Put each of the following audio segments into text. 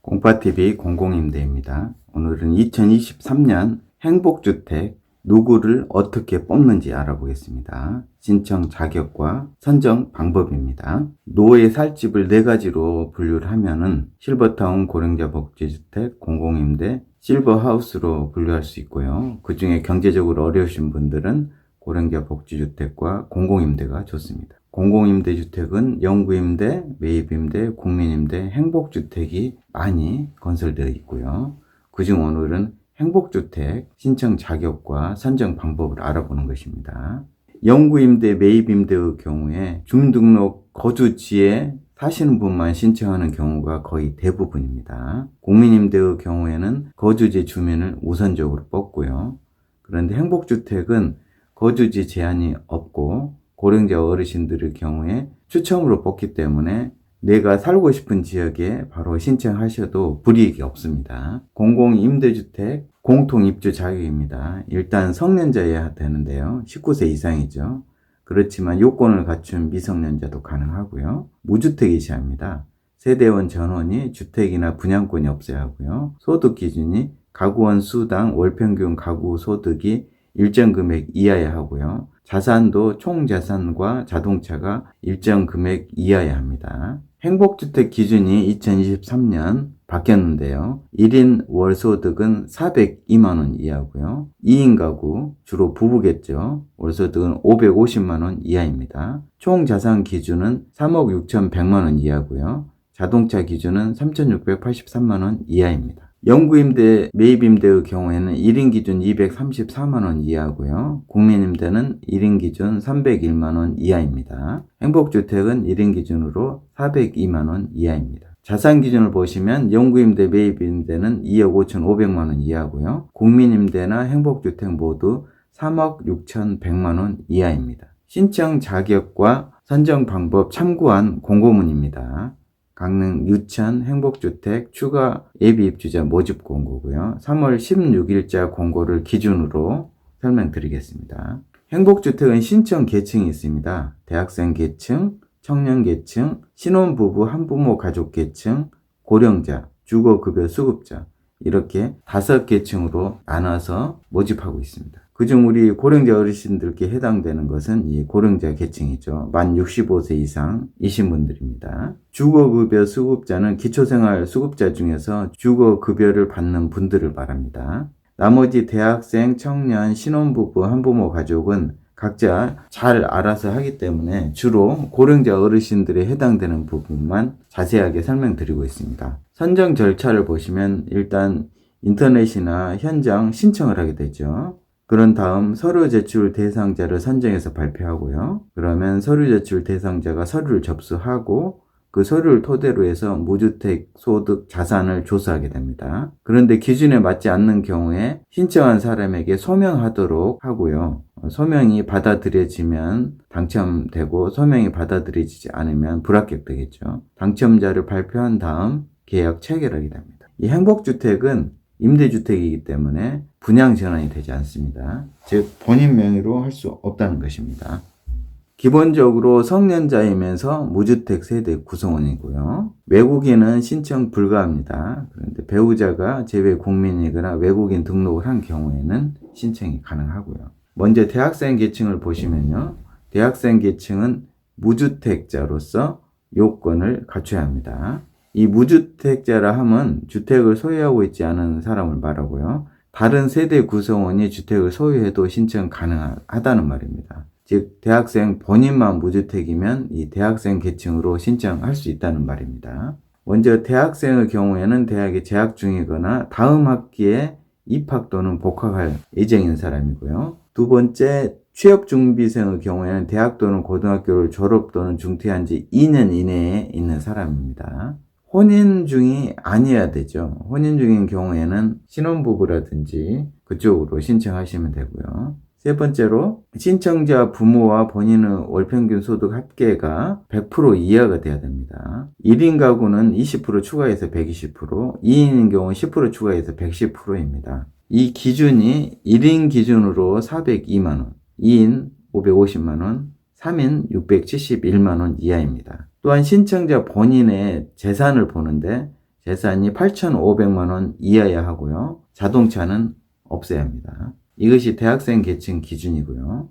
공파TV 공공임대입니다. 오늘은 2023년 행복주택 누구를 어떻게 뽑는지 알아보겠습니다. 신청 자격과 선정 방법입니다. 노예 살 집을 4가지로 분류를 하면은 실버타운 고령자 복지주택, 공공임대, 실버하우스로 분류할 수 있고요. 그 중에 경제적으로 어려우신 분들은 고령자 복지주택과 공공임대가 좋습니다. 공공임대주택은 영구임대, 매입임대, 국민임대, 행복주택이 많이 건설되어 있고요. 그중 오늘은 행복주택 신청 자격과 선정 방법을 알아보는 것입니다. 영구임대, 매입임대의 경우에 주민등록 거주지에 사시는 분만 신청하는 경우가 거의 대부분입니다. 국민임대의 경우에는 거주지 주민을 우선적으로 뽑고요. 그런데 행복주택은 거주지 제한이 없고 고령자 어르신들의 경우에 추첨으로 뽑기 때문에 내가 살고 싶은 지역에 바로 신청하셔도 불이익이 없습니다. 공공임대주택 공통입주 자격입니다. 일단 성년자여야 되는데요. 19세 이상이죠. 그렇지만 요건을 갖춘 미성년자도 가능하고요. 무주택이셔야 합니다. 세대원 전원이 주택이나 분양권이 없어야 하고요. 소득 기준이 가구원 수당 월평균 가구 소득이 일정 금액 이하야 하고요. 자산도 총자산과 자동차가 일정 금액 이하야 합니다. 행복주택 기준이 2023년 바뀌었는데요. 1인 월소득은 402만원 이하고요. 2인 가구, 주로 부부겠죠. 월소득은 550만원 이하입니다. 총자산 기준은 3억 6,100만원 이하고요. 자동차 기준은 3,683만원 이하입니다. 영구임대, 매입임대의 경우에는 1인 기준 234만원 이하고요. 국민임대는 1인 기준 301만원 이하입니다. 행복주택은 1인 기준으로 402만원 이하입니다. 자산 기준을 보시면 영구임대, 매입임대는 2억 5,500만원 이하고요. 국민임대나 행복주택 모두 3억 6,100만원 이하입니다. 신청 자격과 선정 방법 참고한 공고문입니다. 강릉 유천 행복주택 추가 예비입주자 모집 공고고요. 3월 16일자 공고를 기준으로 설명드리겠습니다. 행복주택은 신청 계층이 있습니다. 대학생 계층, 청년 계층, 신혼부부 한부모 가족 계층, 고령자, 주거급여 수급자 이렇게 5계층으로 나눠서 모집하고 있습니다. 그중 우리 고령자 어르신들께 해당되는 것은 이 고령자 계층이죠. 만 65세 이상이신 분들입니다. 주거급여 수급자는 기초생활 수급자 중에서 주거급여를 받는 분들을 말합니다. 나머지 대학생, 청년, 신혼부부, 한부모 가족은 각자 잘 알아서 하기 때문에 주로 고령자 어르신들에 해당되는 부분만 자세하게 설명드리고 있습니다. 선정 절차를 보시면 일단 인터넷이나 현장 신청을 하게 되죠. 그런 다음 서류 제출 대상자를 선정해서 발표하고요. 그러면 서류 제출 대상자가 서류를 접수하고 그 서류를 토대로 해서 무주택 소득 자산을 조사하게 됩니다. 그런데 기준에 맞지 않는 경우에 신청한 사람에게 소명하도록 하고요. 소명이 받아들여지면 당첨되고 소명이 받아들여지지 않으면 불합격되겠죠. 당첨자를 발표한 다음 계약 체결하게 됩니다. 이 행복주택은 임대주택이기 때문에 분양 전환이 되지 않습니다. 즉 본인 명의로 할 수 없다는 것입니다. 기본적으로 성년자이면서 무주택 세대 구성원이고요. 외국인은 신청 불가합니다. 그런데 배우자가 재외 국민이거나 외국인 등록을 한 경우에는 신청이 가능하고요. 먼저 대학생 계층을 보시면요. 대학생 계층은 무주택자로서 요건을 갖춰야 합니다. 이 무주택자라 함은 주택을 소유하고 있지 않은 사람을 말하고요. 다른 세대 구성원이 주택을 소유해도 신청 가능하다는 말입니다. 즉 대학생 본인만 무주택이면 이 대학생 계층으로 신청할 수 있다는 말입니다. 먼저 대학생의 경우에는 대학에 재학 중이거나 다음 학기에 입학 또는 복학할 예정인 사람이고요. 두 번째 취업준비생의 경우에는 대학 또는 고등학교를 졸업 또는 중퇴한 지 2년 이내에 있는 사람입니다. 혼인 중이 아니어야 되죠. 혼인 중인 경우에는 신혼부부라든지 그쪽으로 신청하시면 되고요. 세 번째로 신청자 부모와 본인의 월평균 소득 합계가 100% 이하가 돼야 됩니다. 1인 가구는 20% 추가해서 120%, 2인인 경우 10% 추가해서 110%입니다. 이 기준이 1인 기준으로 402만원, 2인 550만원, 3인 671만원 이하입니다. 또한 신청자 본인의 재산을 보는데 재산이 8,500만 원 이하야 하고요. 자동차는 없어야 합니다. 이것이 대학생 계층 기준이고요.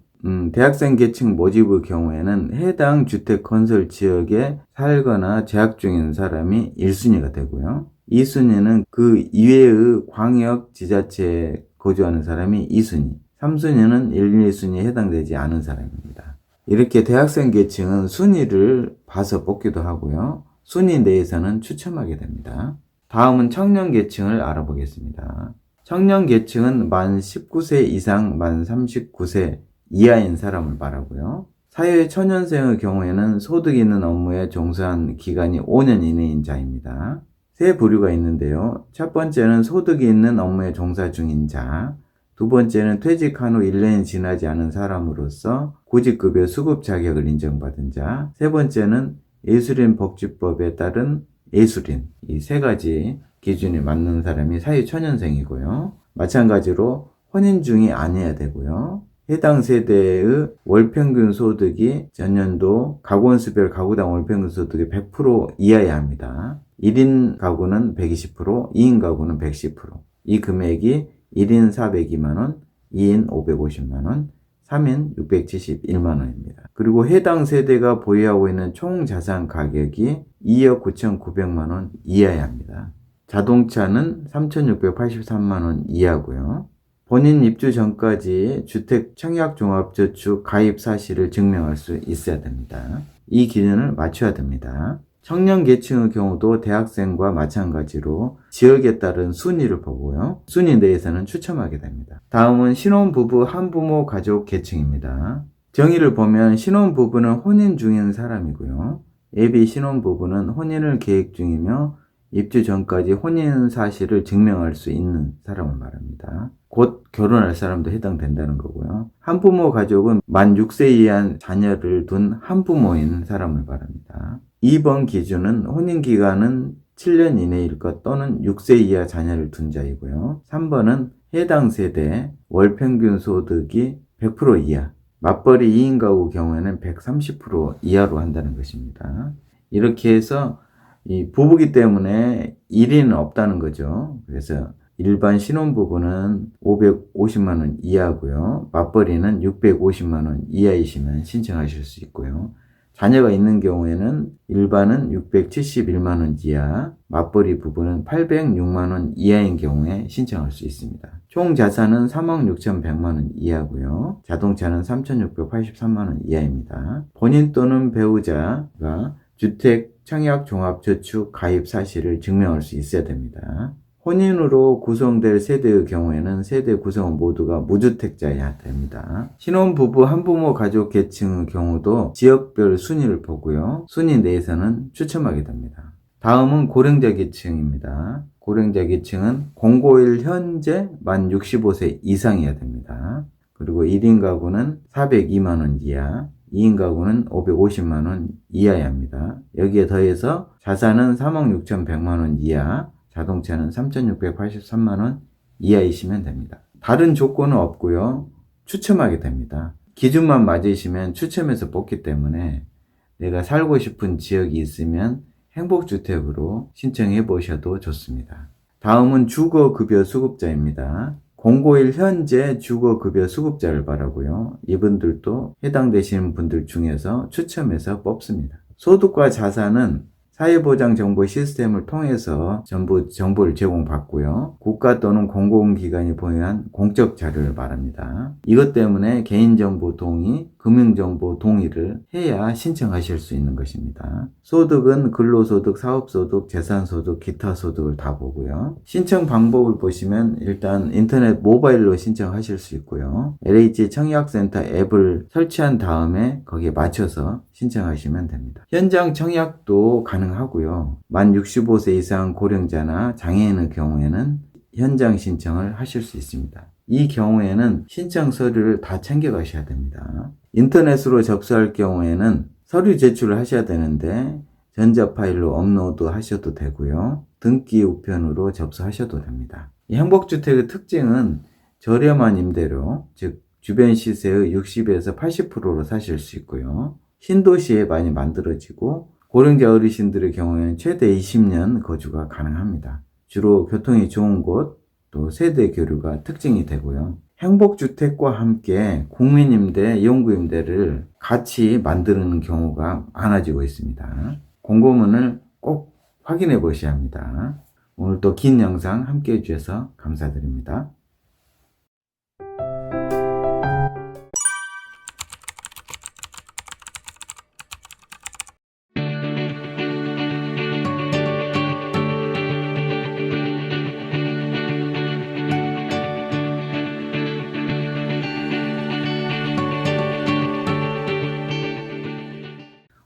대학생 계층 모집의 경우에는 해당 주택 건설 지역에 살거나 재학 중인 사람이 1순위가 되고요. 2순위는 그 이외의 광역 지자체에 거주하는 사람이 2순위, 3순위는 1, 2순위에 해당되지 않은 사람입니다. 이렇게 대학생 계층은 순위를 봐서 뽑기도 하고요. 순위 내에서는 추첨하게 됩니다. 다음은 청년 계층을 알아보겠습니다. 청년 계층은 만 19세 이상 만 39세 이하인 사람을 말하고요. 사회 초년생의 경우에는 소득이 있는 업무에 종사한 기간이 5년 이내인 자입니다. 세 부류가 있는데요. 첫 번째는 소득이 있는 업무에 종사 중인 자, 두 번째는 퇴직한 후 1년이 지나지 않은 사람으로서 구직급여 수급 자격을 인정받은 자, 세 번째는 예술인 복지법에 따른 예술인, 이 세 가지 기준이 맞는 사람이 사회초년생이고요. 마찬가지로 혼인 중이 아니어야 되고요. 해당 세대의 월평균 소득이 전년도 가구원수별 가구당 월평균 소득이 100% 이하여야 합니다. 1인 가구는 120%, 2인 가구는 110%. 이 금액이 1인 402만원, 2인 550만원, 3인 671만원입니다. 그리고 해당 세대가 보유하고 있는 총 자산 가격이 2억 9,900만원 이하여야 합니다. 자동차는 3,683만원 이하고요. 본인 입주 전까지 주택 청약종합저축 가입 사실을 증명할 수 있어야 됩니다. 이 기준을 맞춰야 됩니다. 청년 계층의 경우도 대학생과 마찬가지로 지역에 따른 순위를 보고요. 순위 내에서는 추첨하게 됩니다. 다음은 신혼부부 한부모 가족 계층입니다. 정의를 보면 신혼부부는 혼인 중인 사람이고요. 예비 신혼부부는 혼인을 계획 중이며 입주 전까지 혼인 사실을 증명할 수 있는 사람을 말합니다. 곧 결혼할 사람도 해당된다는 거고요. 한부모 가족은 만 6세 이하의 자녀를 둔 한부모인 사람을 말합니다. 2번 기준은 혼인기간은 7년 이내일 것 또는 6세 이하 자녀를 둔 자이고요. 3번은 해당 세대 월평균 소득이 100% 이하, 맞벌이 2인 가구 경우에는 130% 이하로 한다는 것입니다. 이렇게 해서 이 부부기 때문에 1인은 없다는 거죠. 그래서 일반 신혼부부는 550만원 이하고요. 맞벌이는 650만원 이하이시면 신청하실 수 있고요. 자녀가 있는 경우에는 일반은 671만원 이하, 맞벌이 부부는 806만원 이하인 경우에 신청할 수 있습니다. 총 자산은 3억 6,100만원 이하고요. 자동차는 3,683만원 이하입니다. 본인 또는 배우자가 주택 청약종합저축 가입 사실을 증명할 수 있어야 됩니다. 혼인으로 구성될 세대의 경우에는 세대 구성원 모두가 무주택자여야 됩니다. 신혼부부 한부모 가족 계층의 경우도 지역별 순위를 보고요. 순위 내에서는 추첨하게 됩니다. 다음은 고령자 계층입니다. 고령자 계층은 공고일 현재 만 65세 이상이어야 됩니다. 그리고 1인 가구는 402만원 이하, 2인 가구는 550만원 이하여야 합니다. 여기에 더해서 자산은 3억 6,100만원 이하, 자동차는 3,683만원 이하이시면 됩니다. 다른 조건은 없고요. 추첨하게 됩니다. 기준만 맞으시면 추첨해서 뽑기 때문에 내가 살고 싶은 지역이 있으면 행복주택으로 신청해 보셔도 좋습니다. 다음은 주거급여 수급자입니다. 공고일 현재 주거급여 수급자를 바라고요. 이분들도 해당되시는 분들 중에서 추첨해서 뽑습니다. 소득과 자산은 사회보장정보 시스템을 통해서 전부 정보를 제공받고요. 국가 또는 공공기관이 보유한 공적 자료를 말합니다. 이것 때문에 개인정보 동의, 금융정보 동의를 해야 신청하실 수 있는 것입니다. 소득은 근로소득, 사업소득, 재산소득, 기타소득을 다 보고요. 신청 방법을 보시면 일단 인터넷 모바일로 신청하실 수 있고요. LH 청약센터 앱을 설치한 다음에 거기에 맞춰서 신청하시면 됩니다. 현장 청약도 가능하고요. 만 65세 이상 고령자나 장애인의 경우에는 현장 신청을 하실 수 있습니다. 이 경우에는 신청 서류를 다 챙겨가셔야 됩니다. 인터넷으로 접수할 경우에는 서류 제출을 하셔야 되는데 전자 파일로 업로드 하셔도 되고요. 등기 우편으로 접수하셔도 됩니다. 이 행복주택의 특징은 저렴한 임대료, 즉 주변 시세의 60에서 80%로 사실 수 있고요. 신도시에 많이 만들어지고 고령자 어르신들의 경우에는 최대 20년 거주가 가능합니다. 주로 교통이 좋은 곳, 또 세대 교류가 특징이 되고요. 행복주택과 함께 국민임대, 연구임대를 같이 만드는 경우가 많아지고 있습니다. 공고문을 꼭 확인해 보셔야 합니다. 오늘 또 긴 영상 함께 해주셔서 감사드립니다.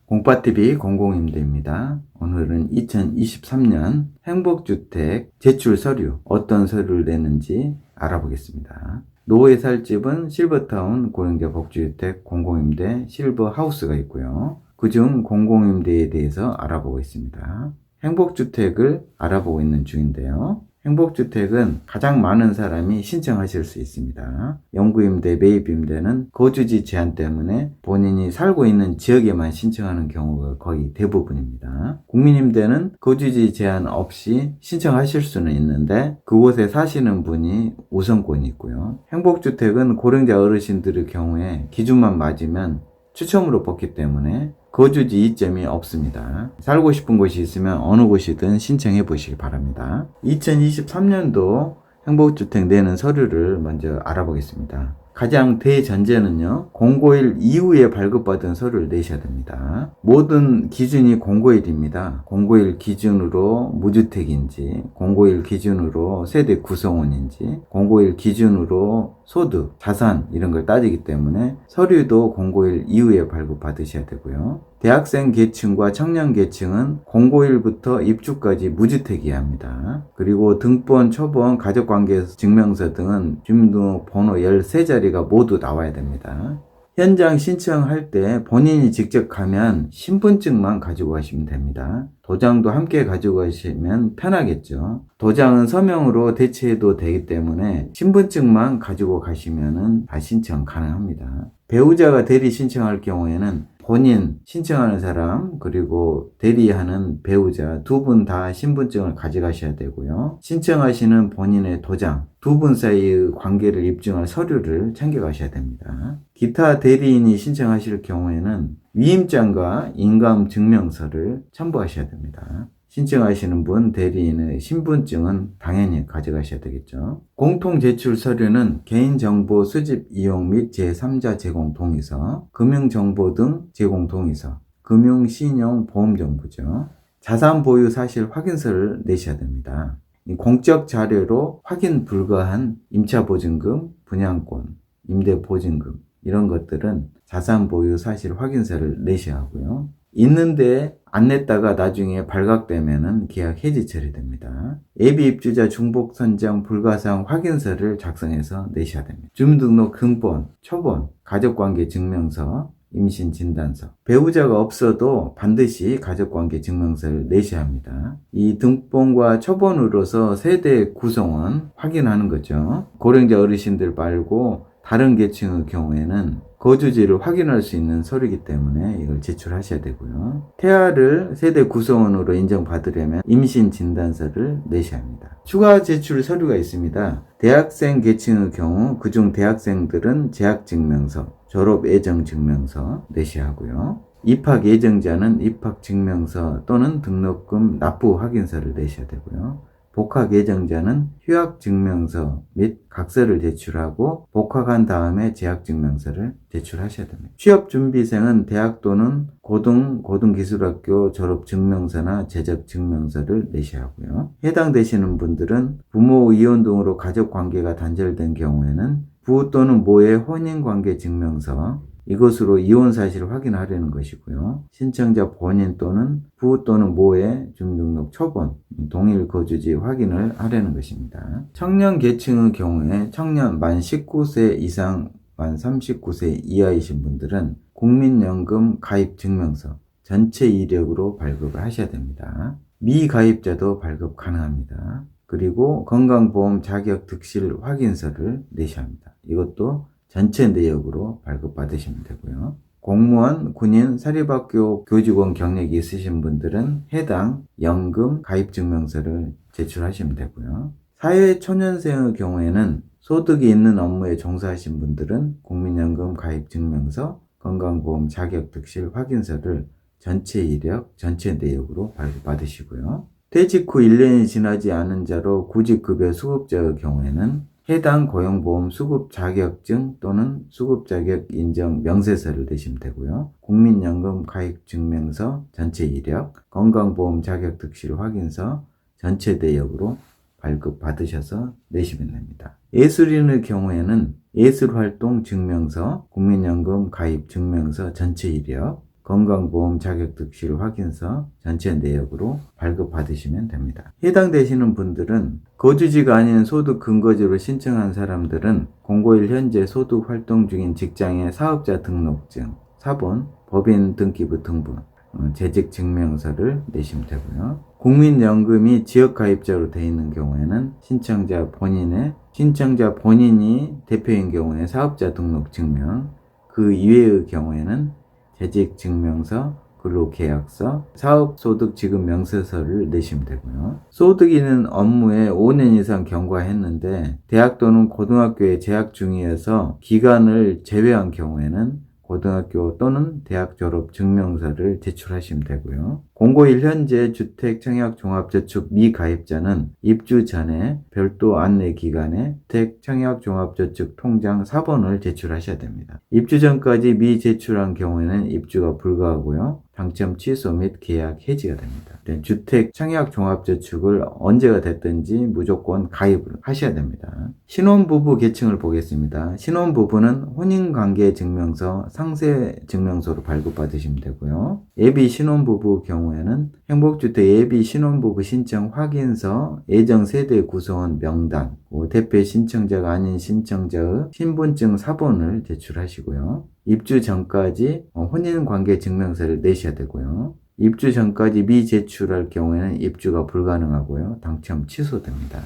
공파TV 공공임대입니다. 오늘은 2023년 행복주택 제출 서류, 어떤 서류를 내는지 알아보겠습니다. 노후에 살 집은 실버타운 고령자 복지주택 공공임대 실버하우스가 있고요. 그중 공공임대에 대해서 알아보고 있습니다. 행복주택을 알아보고 있는 중인데요. 행복주택은 가장 많은 사람이 신청하실 수 있습니다. 영구임대, 매입임대는 거주지 제한 때문에 본인이 살고 있는 지역에만 신청하는 경우가 거의 대부분입니다. 국민임대는 거주지 제한 없이 신청하실 수는 있는데 그곳에 사시는 분이 우선권이 있고요. 행복주택은 고령자 어르신들의 경우에 기준만 맞으면 추첨으로 뽑기 때문에 거주지 이점이 없습니다. 살고 싶은 곳이 있으면 어느 곳이든 신청해 보시기 바랍니다. 2023년도 행복주택 내는 서류를 먼저 알아보겠습니다. 가장 대전제는요, 공고일 이후에 발급받은 서류를 내셔야 됩니다. 모든 기준이 공고일입니다. 공고일 기준으로 무주택인지, 공고일 기준으로 세대 구성원인지, 공고일 기준으로 소득, 자산 이런 걸 따지기 때문에 서류도 공고일 이후에 발급받으셔야 되고요. 대학생 계층과 청년 계층은 공고일부터 입주까지 무주택이어야 합니다. 그리고 등본, 초본, 가족관계 증명서 등은 주민등록번호 13자리가 모두 나와야 됩니다. 현장 신청할 때 본인이 직접 가면 신분증만 가지고 가시면 됩니다. 도장도 함께 가지고 가시면 편하겠죠. 도장은 서명으로 대체해도 되기 때문에 신분증만 가지고 가시면 다 신청 가능합니다. 배우자가 대리 신청할 경우에는 본인 신청하는 사람 그리고 대리하는 배우자 두 분 다 신분증을 가져가셔야 되고요. 신청하시는 본인의 도장, 두 분 사이의 관계를 입증할 서류를 챙겨가셔야 됩니다. 기타 대리인이 신청하실 경우에는 위임장과 인감증명서를 첨부하셔야 됩니다. 신청하시는 분 대리인의 신분증은 당연히 가져가셔야 되겠죠. 공통 제출 서류는 개인정보 수집 이용 및 제3자 제공 동의서, 금융정보 등 제공 동의서, 금융신용보험정보죠. 자산 보유 사실 확인서를 내셔야 됩니다. 공적 자료로 확인 불가한 임차보증금, 분양권, 임대보증금 이런 것들은 자산 보유 사실 확인서를 내셔야 하고요. 있는데 안 냈다가 나중에 발각되면은 계약 해지 처리됩니다. 예비 입주자 중복 선정 불가사항 확인서를 작성해서 내셔야 됩니다. 주민등록 등본, 초본, 가족관계 증명서, 임신 진단서. 배우자가 없어도 반드시 가족관계 증명서를 내셔야 합니다. 이 등본과 초본으로서 세대 구성원 확인하는 거죠. 고령자 어르신들 말고 다른 계층의 경우에는 거주지를 확인할 수 있는 서류이기 때문에 이걸 제출하셔야 되고요. 태아를 세대 구성원으로 인정받으려면 임신 진단서를 내셔야 합니다. 추가 제출 서류가 있습니다. 대학생 계층의 경우 그중 대학생들은 재학증명서, 졸업 예정 증명서 내셔야 하고요. 입학 예정자는 입학 증명서 또는 등록금 납부 확인서를 내셔야 되고요. 복학 예정자는 휴학증명서 및 각서를 제출하고 복학한 다음에 재학증명서를 제출하셔야 됩니다. 취업준비생은 대학 또는 고등기술학교 졸업증명서나 재적증명서를 내셔야 하고요. 해당되시는 분들은 부모 이혼 등으로 가족관계가 단절된 경우에는 부 또는 모의 혼인관계 증명서, 이것으로 이혼 사실을 확인하려는 것이고요. 신청자 본인 또는 부 또는 모의 주민등록 초본, 동일 거주지 확인을 하려는 것입니다. 청년 계층의 경우에 청년 만 19세 이상 만 39세 이하이신 분들은 국민연금 가입 증명서 전체 이력으로 발급을 하셔야 됩니다. 미가입자도 발급 가능합니다. 그리고 건강보험 자격 득실 확인서를 내셔야 합니다. 이것도 전체 내역으로 발급받으시면 되고요. 공무원, 군인, 사립학교 교직원 경력이 있으신 분들은 해당 연금 가입증명서를 제출하시면 되고요. 사회초년생의 경우에는 소득이 있는 업무에 종사하신 분들은 국민연금 가입증명서, 건강보험 자격득실 확인서를 전체 이력, 전체 내역으로 발급받으시고요. 퇴직 후 1년이 지나지 않은 자로 구직급여 수급자의 경우에는 해당 고용보험 수급 자격증 또는 수급 자격 인정 명세서를 내시면 되고요. 국민연금 가입 증명서 전체 이력, 건강보험 자격 득실 확인서 전체 내역으로 발급 받으셔서 내시면 됩니다. 예술인의 경우에는 예술활동 증명서, 국민연금 가입 증명서 전체 이력, 건강보험 자격득실 확인서 전체 내역으로 발급받으시면 됩니다. 해당되시는 분들은 거주지가 아닌 소득 근거지로 신청한 사람들은 공고일 현재 소득 활동 중인 직장의 사업자 등록증, 사본, 법인 등기부 등본, 재직 증명서를 내시면 되고요. 국민연금이 지역가입자로 되어 있는 경우에는 신청자 본인이 대표인 경우에 사업자 등록 증명, 그 이외의 경우에는 재직증명서, 근로계약서, 사업소득지급 명세서를 내시면 되고요. 소득 있는 업무에 5년 이상 경과했는데 대학 또는 고등학교에 재학 중이어서 기간을 제외한 경우에는 고등학교 또는 대학 졸업 증명서를 제출하시면 되고요. 공고일 현재 주택청약종합저축 미가입자는 입주 전에 별도 안내기관에 주택청약종합저축 통장 4번을 제출하셔야 됩니다. 입주 전까지 미제출한 경우에는 입주가 불가하고요. 당첨 취소 및 계약 해지가 됩니다. 주택청약종합저축을 언제가 됐든지 무조건 가입을 하셔야 됩니다. 신혼부부 계층을 보겠습니다. 신혼부부는 혼인관계증명서, 상세증명서로 발급받으시면 되고요. 예비 신혼부부 경우에는 행복주택 예비 신혼부부 신청 확인서, 예정세대 구성원 명단, 대표 신청자가 아닌 신청자의 신분증 사본을 제출하시고요. 입주 전까지 혼인관계증명서를 내셔야 되고요. 입주 전까지 미제출할 경우에는 입주가 불가능하고요. 당첨 취소됩니다.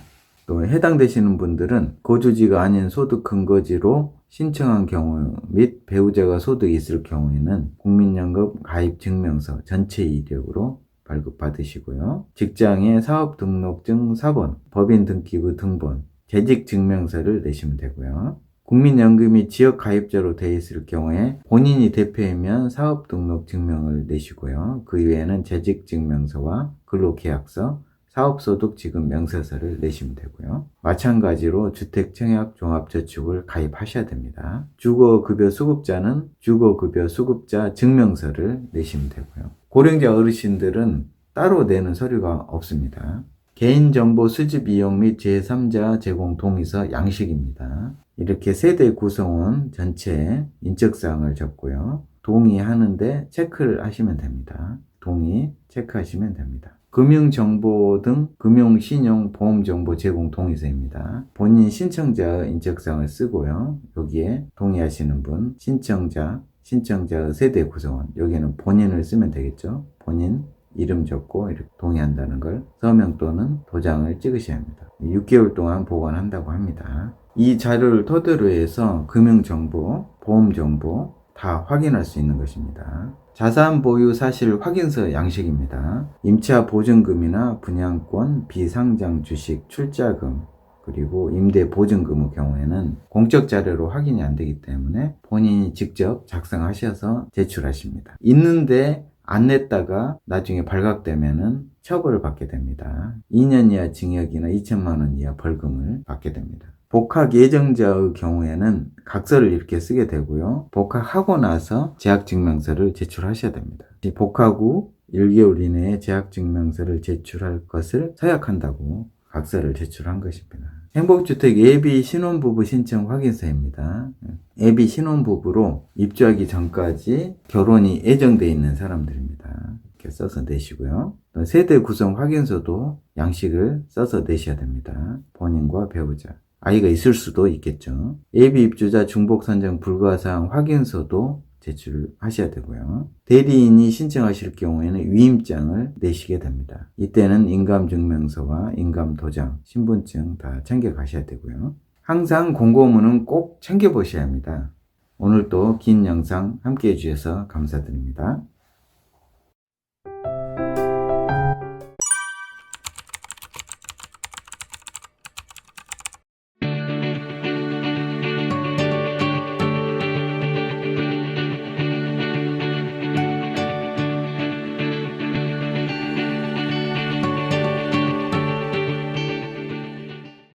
또 해당되시는 분들은 거주지가 아닌 소득 근거지로 신청한 경우 및 배우자가 소득이 있을 경우에는 국민연금 가입증명서 전체 이력으로 발급받으시고요. 직장의 사업등록증 사본, 법인 등기부 등본, 재직증명서를 내시면 되고요. 국민연금이 지역가입자로 되어 있을 경우에 본인이 대표이면 사업등록증명을 내시고요. 그 이외에는 재직증명서와 근로계약서, 사업소득지급 명세서를 내시면 되고요. 마찬가지로 주택청약종합저축을 가입하셔야 됩니다. 주거급여 수급자는 주거급여 수급자 증명서를 내시면 되고요. 고령자 어르신들은 따로 내는 서류가 없습니다. 개인정보 수집 이용 및 제3자 제공 동의서 양식입니다. 이렇게 세대 구성원 전체 인적사항을 적고요. 동의하는데 체크를 하시면 됩니다. 동의 체크하시면 됩니다. 금융정보 등 금융신용 보험정보 제공 동의서입니다. 본인 신청자의 인적사항을 쓰고요. 여기에 동의하시는 분, 신청자의 세대 구성원, 여기는 본인을 쓰면 되겠죠. 본인 이름 적고 이렇게 동의한다는 걸 서명 또는 도장을 찍으셔야 합니다. 6개월 동안 보관한다고 합니다. 이 자료를 토대로 해서 금융정보, 보험정보 다 확인할 수 있는 것입니다. 자산 보유 사실 확인서 양식입니다. 임차 보증금이나 분양권, 비상장 주식, 출자금, 그리고 임대 보증금의 경우에는 공적 자료로 확인이 안 되기 때문에 본인이 직접 작성하셔서 제출하십니다. 있는데 안 냈다가 나중에 발각되면은 처벌을 받게 됩니다. 2년 이하 징역이나 2천만 원 이하 벌금을 받게 됩니다. 복학 예정자의 경우에는 각서를 이렇게 쓰게 되고요. 복학하고 나서 재학증명서를 제출하셔야 됩니다. 복학 후 1개월 이내에 재학증명서를 제출할 것을 서약한다고 각서를 제출한 것입니다. 행복주택 예비 신혼부부 신청 확인서입니다. 예비 신혼부부로 입주하기 전까지 결혼이 예정되어 있는 사람들입니다. 이렇게 써서 내시고요. 세대 구성 확인서도 양식을 써서 내셔야 됩니다. 본인과 배우자. 아이가 있을 수도 있겠죠. 예비 입주자 중복 선정 불가사항 확인서도 제출하셔야 되고요. 대리인이 신청하실 경우에는 위임장을 내시게 됩니다. 이때는 인감증명서와 인감도장, 신분증 다 챙겨 가셔야 되고요. 항상 공고문은 꼭 챙겨 보셔야 합니다. 오늘도 긴 영상 함께 해주셔서 감사드립니다.